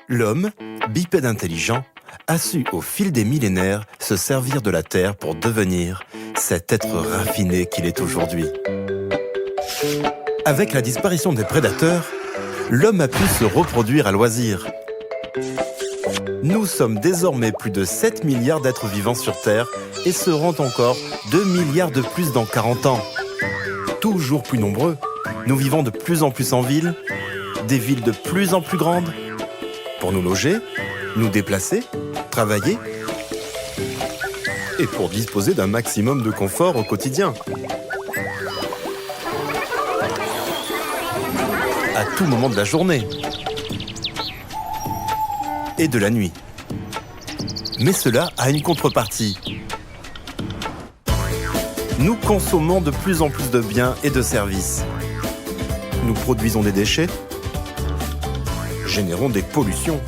L'homme, bipède intelligent, a su au fil des millénaires se servir de la Terre pour devenir cet être raffiné qu'il est aujourd'hui. Avec la disparition des prédateurs, l'homme a pu se reproduire à loisir. Nous sommes désormais plus de 7 milliards d'êtres vivants sur Terre et seront encore 2 milliards de plus dans 40 ans. Toujours plus nombreux, nous vivons de plus en plus en ville, des villes de plus en plus grandes, pour nous loger, nous déplacer, travailler et pour disposer d'un maximum de confort au quotidien. À tout moment de la journée et de la nuit. Mais cela a une contrepartie. Nous consommons de plus en plus de biens et de services. Nous produisons des déchets, générons des pollutions.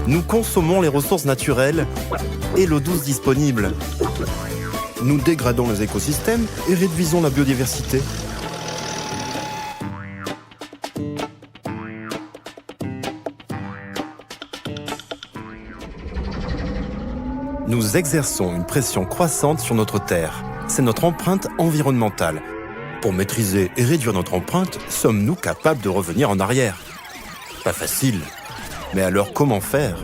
Nous consommons les ressources naturelles et l'eau douce disponible. Nous dégradons les écosystèmes et réduisons la biodiversité. Nous exerçons une pression croissante sur notre Terre. C'est notre empreinte environnementale. Pour maîtriser et réduire notre empreinte, sommes-nous capables de revenir en arrière? Pas facile. Mais alors comment faire?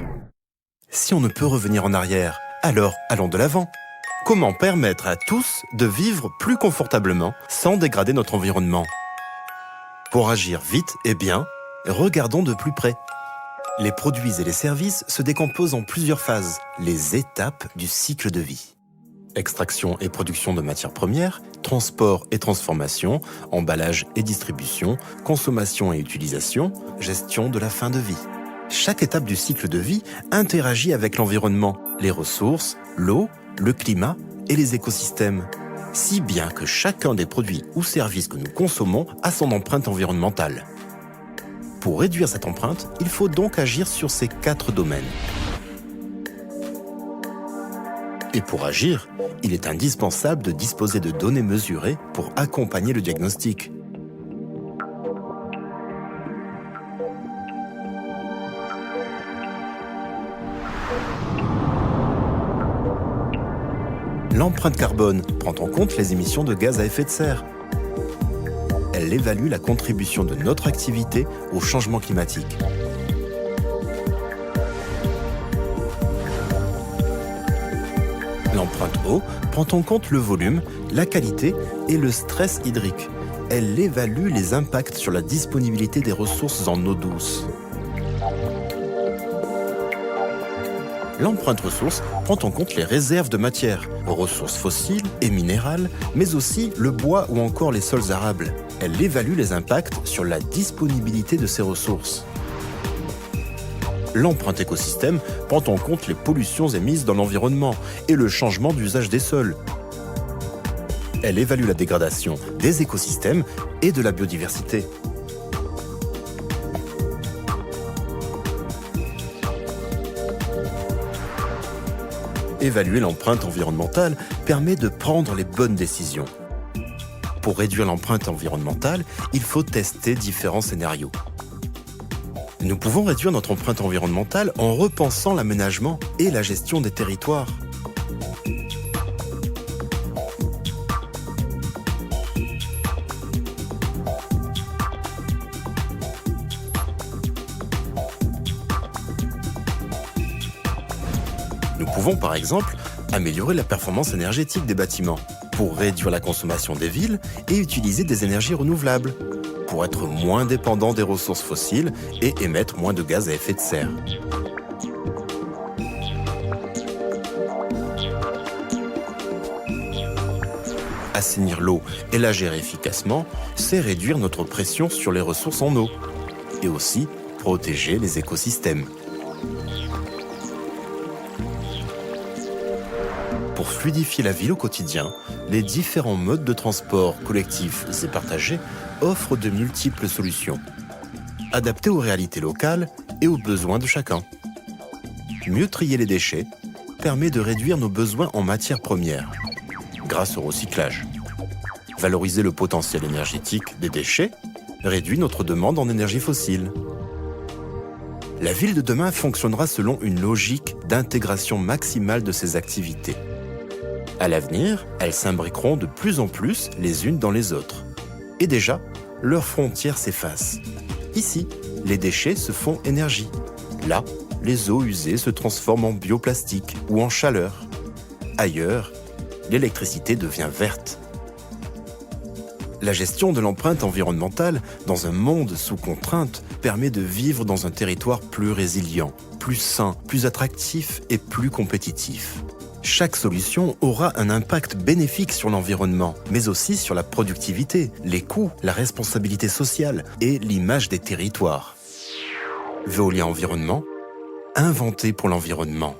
Si on ne peut revenir en arrière, alors allons de l'avant. Comment permettre à tous de vivre plus confortablement sans dégrader notre environnement? Pour agir vite et bien, regardons de plus près. Les produits et les services se décomposent en plusieurs phases, les étapes du cycle de vie. Extraction et production de matières premières, transport et transformation, emballage et distribution, consommation et utilisation, gestion de la fin de vie. Chaque étape du cycle de vie interagit avec l'environnement, les ressources, l'eau, le climat et les écosystèmes. Si bien que chacun des produits ou services que nous consommons a son empreinte environnementale. Pour réduire cette empreinte, il faut donc agir sur ces 4 domaines. Et pour agir, il est indispensable de disposer de données mesurées pour accompagner le diagnostic. L'empreinte carbone prend en compte les émissions de gaz à effet de serre. Elle évalue la contribution de notre activité au changement climatique. L'empreinte eau prend en compte le volume, la qualité et le stress hydrique. Elle évalue les impacts sur la disponibilité des ressources en eau douce. L'empreinte ressources prend en compte les réserves de matière, ressources fossiles et minérales, mais aussi le bois ou encore les sols arables. Elle évalue les impacts sur la disponibilité de ces ressources. L'empreinte écosystème prend en compte les pollutions émises dans l'environnement et le changement d'usage des sols. Elle évalue la dégradation des écosystèmes et de la biodiversité. Évaluer l'empreinte environnementale permet de prendre les bonnes décisions. Pour réduire l'empreinte environnementale, il faut tester différents scénarios. Nous pouvons réduire notre empreinte environnementale en repensant l'aménagement et la gestion des territoires. Nous pouvons par exemple améliorer la performance énergétique des bâtiments pour réduire la consommation des villes et utiliser des énergies renouvelables pour être moins dépendant des ressources fossiles et émettre moins de gaz à effet de serre. Assainir l'eau et la gérer efficacement, c'est réduire notre pression sur les ressources en eau et aussi protéger les écosystèmes. Pour fluidifier la ville au quotidien, les différents modes de transport collectifs et partagés offrent de multiples solutions, adaptées aux réalités locales et aux besoins de chacun. Mieux trier les déchets permet de réduire nos besoins en matières premières, grâce au recyclage. Valoriser le potentiel énergétique des déchets réduit notre demande en énergie fossile. La ville de demain fonctionnera selon une logique d'intégration maximale de ses activités. À l'avenir, elles s'imbriqueront de plus en plus les unes dans les autres. Et déjà, leurs frontières s'effacent. Ici, les déchets se font énergie. Là, les eaux usées se transforment en bioplastique ou en chaleur. Ailleurs, l'électricité devient verte. La gestion de l'empreinte environnementale dans un monde sous contrainte permet de vivre dans un territoire plus résilient, plus sain, plus attractif et plus compétitif. Chaque solution aura un impact bénéfique sur l'environnement, mais aussi sur la productivité, les coûts, la responsabilité sociale et l'image des territoires. Veolia Environnement, inventé pour l'environnement.